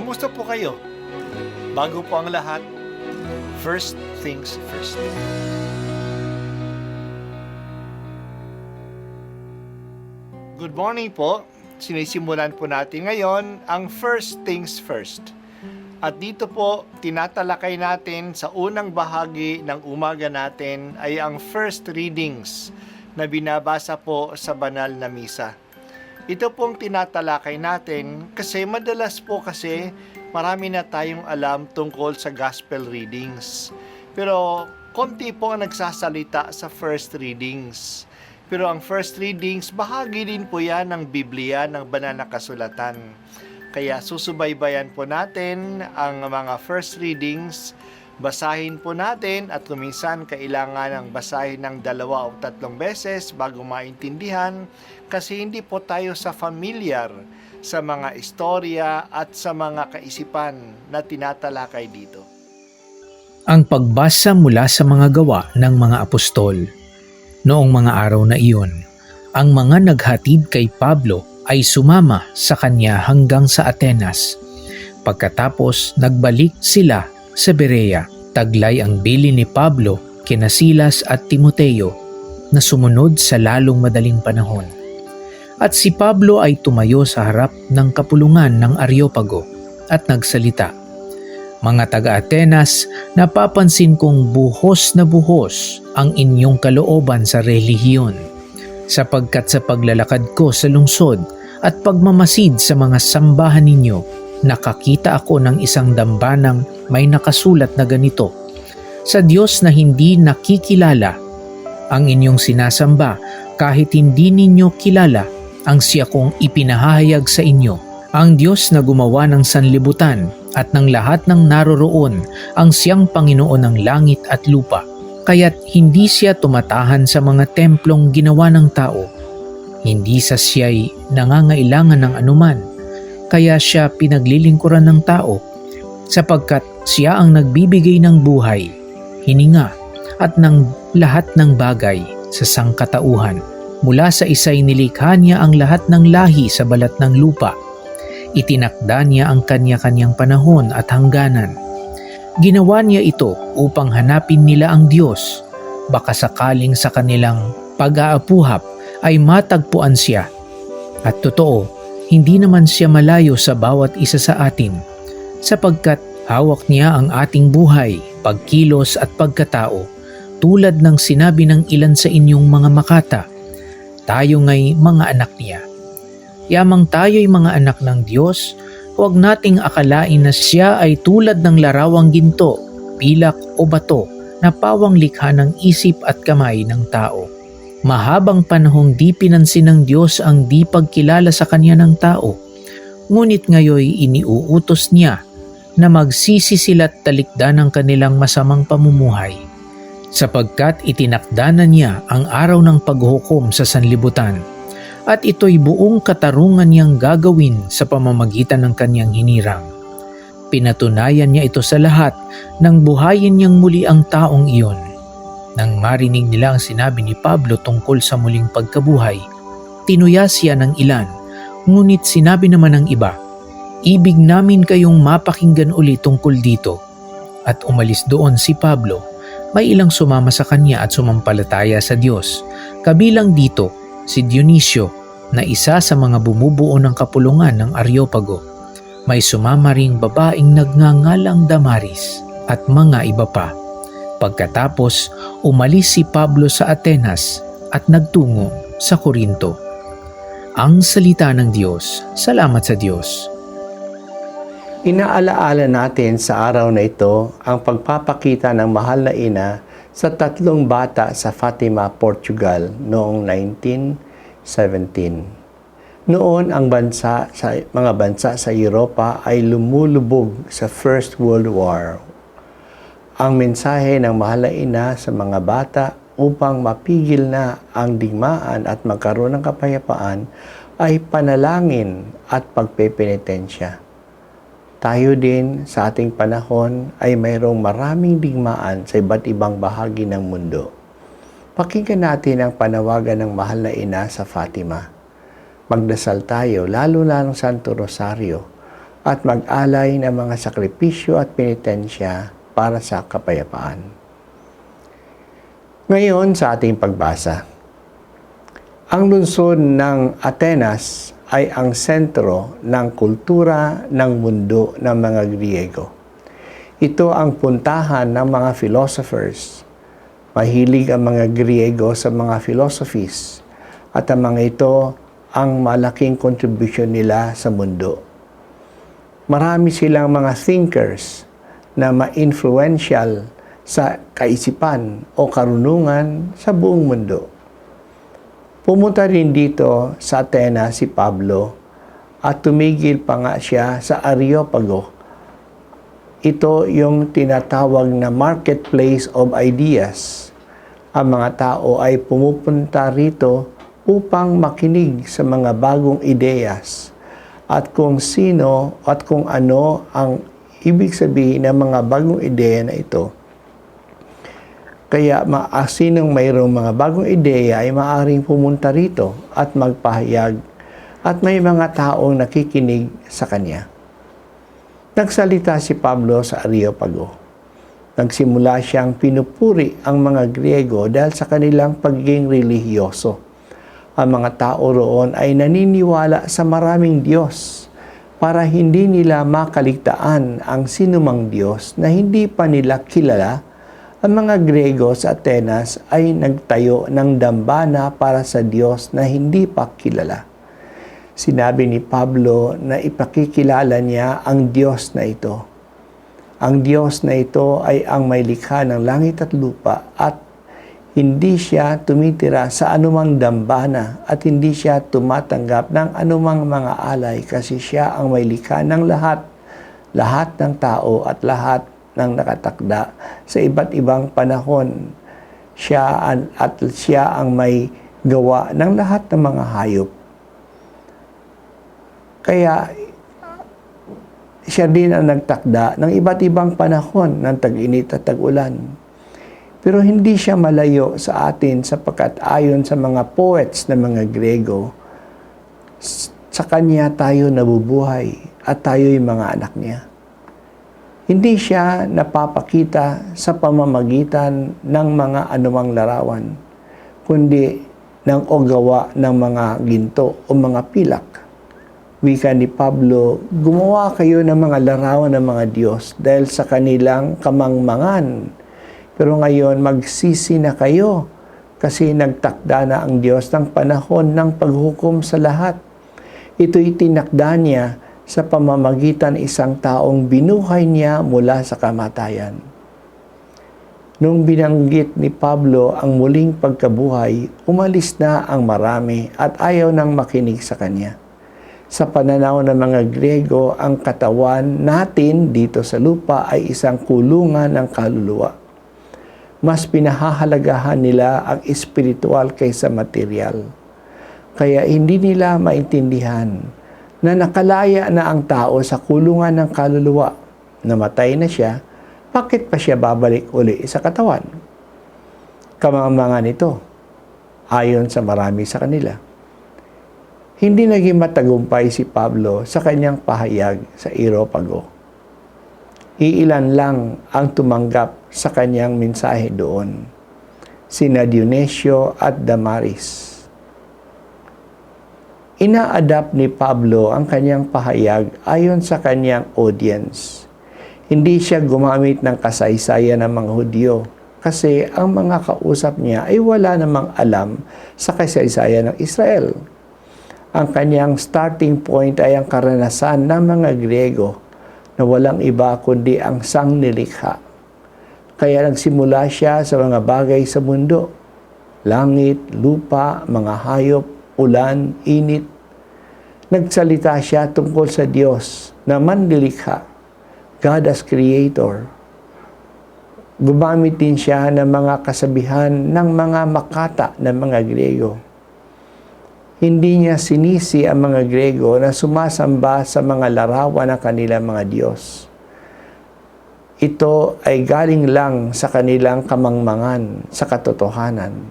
Kamusta po kayo? Bago po ang lahat, first things first. Good morning po. Sinisimulan po natin ngayon ang first things first. At dito po, tinatalakay natin sa unang bahagi ng umaga natin ay ang first readings na binabasa po sa banal na misa. Ito pong tinatalakay natin kasi madalas po kasi marami na tayong alam tungkol sa gospel readings. Pero konti po ang nagsasalita sa first readings. Pero ang first readings, bahagi din po yan ng Biblia, ng banal na kasulatan. Kaya susubaybayan po natin ang mga first readings, basahin po natin at kuminsan kailangan ng basahin ng 2 o 3 beses bago maintindihan kasi hindi po tayo familiar sa mga istorya at sa mga kaisipan na tinatalakay dito. Ang pagbasa mula sa mga gawa ng mga apostol. Noong mga araw na iyon, ang mga naghatid kay Pablo ay sumama sa kanya hanggang sa Atenas. Pagkatapos nagbalik sila sa Berea. Taglay ang bili ni Pablo kina Silas at Timoteo na sumunod sa lalong madaling panahon. At si Pablo ay tumayo sa harap ng kapulungan ng Areopago at nagsalita, "Mga taga-Atenas, napapansin kong buhos na buhos ang inyong kalooban sa relihiyon, sapagkat sa paglalakad ko sa lungsod at pagmamasid sa mga sambahan ninyo, nakakita ako ng isang dambanang may nakasulat na ganito, sa Diyos na hindi nakikilala ang inyong sinasamba kahit hindi ninyo kilala ang siya kong ipinahahayag sa inyo. Ang Diyos na gumawa ng sanlibutan at ng lahat ng naroroon ang siyang Panginoon ng langit at lupa. Kaya't hindi siya tumatahan sa mga templong ginawa ng tao. Hindi sa siya'y nangangailangan ng anuman. Kaya siya pinaglilingkuran ng tao sapagkat siya ang nagbibigay ng buhay, hininga at ng lahat ng bagay sa sangkatauhan. Mula sa isa'y nilikha niya ang lahat ng lahi sa balat ng lupa. Itinakda niya ang kanya-kanyang panahon at hangganan. Ginawa niya ito upang hanapin nila ang Diyos. Baka sakaling sa kanilang pag-aapuhap ay matagpuan siya. At totoo, hindi naman siya malayo sa bawat isa sa atin, sapagkat hawak niya ang ating buhay, pagkilos at pagkatao, tulad ng sinabi ng ilan sa inyong mga makata. Tayo nga'y mga anak niya. Yamang tayo'y mga anak ng Diyos, huwag nating akalain na siya ay tulad ng larawang ginto, pilak o bato na pawang likha ng isip at kamay ng tao. Mahabang panahong di pinansin ng Diyos ang di pagkilala sa kanya ng tao, ngunit ngayoy iniuutos niya na magsisi sila't talikdan ang kanilang masamang pamumuhay, sapagkat itinakda na niya ang araw ng paghukom sa sanlibutan, at ito'y buong katarungan niyang gagawin sa pamamagitan ng kanyang hinirang. Pinatunayan niya ito sa lahat nang buhayin niyang muli ang taong iyon. Nang marinig nila ang sinabi ni Pablo tungkol sa muling pagkabuhay, tinuya siya ng ilan, ngunit sinabi naman ng iba, "Ibig namin kayong mapakinggan uli tungkol dito." At umalis doon si Pablo. May ilang sumama sa kanya at sumampalataya sa Diyos. Kabilang dito si Dionisio na isa sa mga bumubuo ng kapulungan ng Areopago. May sumama ring babaeng nagngangalang Damaris at mga iba pa. Pagkatapos, umalis si Pablo sa Atenas at nagtungo sa Corinto. Ang salita ng Diyos. Salamat sa Diyos. Inaalaala natin sa araw na ito ang pagpapakita ng mahal na ina sa 3 bata sa Fatima, Portugal noong 1917. Noon ang mga bansa sa Europa ay lumulubog sa First World War. Ang mensahe ng mahal na ina sa mga bata upang mapigil na ang digmaan at magkaroon ng kapayapaan ay panalangin at pagpepenitensya. Tayo din sa ating panahon ay mayroong maraming digmaan sa iba't ibang bahagi ng mundo. Pakinggan natin ang panawagan ng mahal na ina sa Fatima. Magdasal tayo, lalo na ng Santo Rosario, at mag-alay ng mga sakripisyo at penitensya para sa kapayapaan. Ngayon sa ating pagbasa, ang lungsod ng Atenas ay ang sentro ng kultura ng mundo ng mga Griego. Ito ang puntahan ng mga philosophers. Mahilig ang mga Griego sa mga philosophies at ang mga ito ang malaking contribution nila sa mundo. Marami silang mga thinkers na ma-influential sa kaisipan o karunungan sa buong mundo. Pumunta rin dito sa Atenas si Pablo at tumigil pa nga siya sa Areopago. Ito yung tinatawag na marketplace of ideas. Ang mga tao ay pumupunta rito upang makinig sa mga bagong ideyas at kung sino at kung ano ang ibig sabihin ng mga bagong ideya na ito. Kaya sinong mayroong mga bagong ideya ay maaaring pumunta rito at magpahayag at may mga taong nakikinig sa kanya. Nagsalita si Pablo sa Areopago. Nagsimula siyang pinupuri ang mga Griego dahil sa kanilang pagiging relihiyoso. Ang mga tao roon ay naniniwala sa maraming Diyos para hindi nila makaligtaan ang sinumang Diyos na hindi pa nila kilala. Ang mga Griego sa Atenas ay nagtayo ng dambana para sa Diyos na hindi pa kilala. Sinabi ni Pablo na ipakikilala niya ang Diyos na ito. Ang Diyos na ito ay ang may likha ng langit at lupa at hindi siya tumitira sa anumang dambana at hindi siya tumatanggap ng anumang mga alay kasi siya ang may likha ng lahat ng tao at lahat ng nakatakda sa iba't ibang panahon. Siya ang may gawa ng lahat ng mga hayop. Kaya siya din ang nagtakda ng iba't ibang panahon ng tag-init at tag-ulan. Pero hindi siya malayo sa atin sapagkat ayon sa mga poets ng mga Griego, sa Kanya tayo nabubuhay at tayo'y mga anak niya. Hindi siya napapakita sa pamamagitan ng mga anumang larawan, kundi ng o gawa ng mga ginto o mga pilak. Wika ni Pablo, gumawa kayo ng mga larawan ng mga Diyos dahil sa kanilang kamangmangan. Pero ngayon, magsisi na kayo kasi nagtakda na ang Diyos ng panahon ng paghukom sa lahat. Ito'y tinakda niya sa pamamagitan isang taong binuhay niya mula sa kamatayan. Nung binanggit ni Pablo ang muling pagkabuhay, umalis na ang marami at ayaw nang makinig sa kanya. Sa pananaw ng mga Griego, ang katawan natin dito sa lupa ay isang kulungan ng kaluluwa. Mas pinahahalagahan nila ang espiritual kaysa material. Kaya hindi nila maintindihan na nakalaya na ang tao sa kulungan ng kaluluwa. Namatay na siya, bakit pa siya babalik uli sa katawan? Kamangmangan ito, ayon sa marami sa kanila. Hindi naging matagumpay si Pablo sa kanyang pahayag sa Areopago. Iilan lang ang tumanggap sa kanyang mensahe doon, sina Dionisio at Damaris. Ina-adapt ni Pablo ang kanyang pahayag ayon sa kanyang audience. Hindi siya gumamit ng kasaysayan ng mga Hudyo kasi ang mga kausap niya ay wala namang alam sa kasaysayan ng Israel. Ang kanyang starting point ay ang karanasan ng mga Griego na walang iba kundi ang sangnilikha. Kaya nagsimula siya sa mga bagay sa mundo, langit, lupa, mga hayop, ulan, init. Nagsalita siya tungkol sa Diyos na manlilikha, God as Creator. Gumamit din siya ng mga kasabihan ng mga makata ng mga Griego. Hindi niya sinisi ang mga Griego na sumasamba sa mga larawan ng kanilang mga Diyos. Ito ay galing lang sa kanilang kamangmangan sa katotohanan.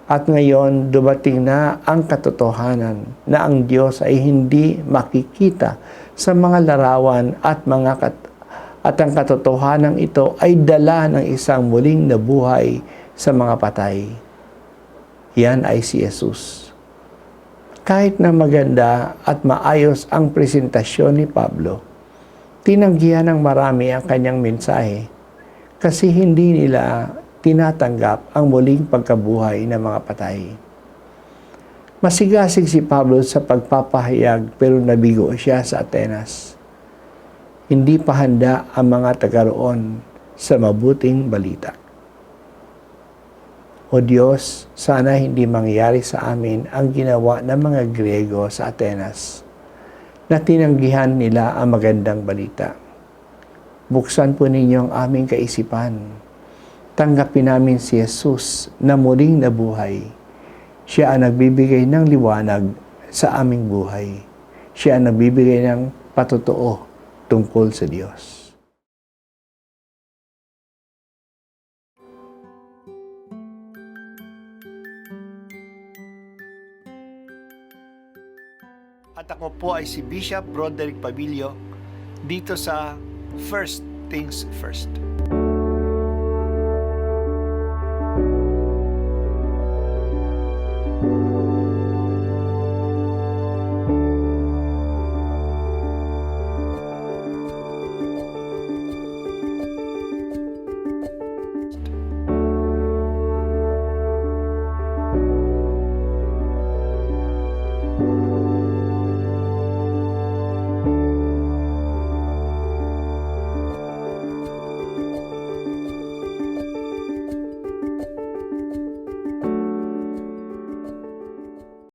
At ngayon, dumating na ang katotohanan na ang Diyos ay hindi makikita sa mga larawan at at ang katotohanan ito ay dala ng isang muling nabuhay sa mga patay. Yan ay si Jesus. Kahit na maganda at maayos ang presentasyon ni Pablo, tinanggihan ng marami ang kanyang mensahe kasi hindi nila tinatanggap ang muling pagkabuhay ng mga patay. Masigasig si Pablo sa pagpapahayag pero nabigo siya sa Atenas. Hindi pa handa ang mga tagaroon sa mabuting balita. O Diyos, sana hindi mangyari sa amin ang ginawa ng mga Griego sa Atenas na tinanggihan nila ang magandang balita. Buksan po ninyo ang aming kaisipan. Tanggapin namin si Jesus na muling nabuhay. Siya ang nagbibigay ng liwanag sa aming buhay. Siya ang nagbibigay ng patotoo tungkol sa Diyos. At ako po ay si Bishop Broderick Pabilio dito sa First Things First.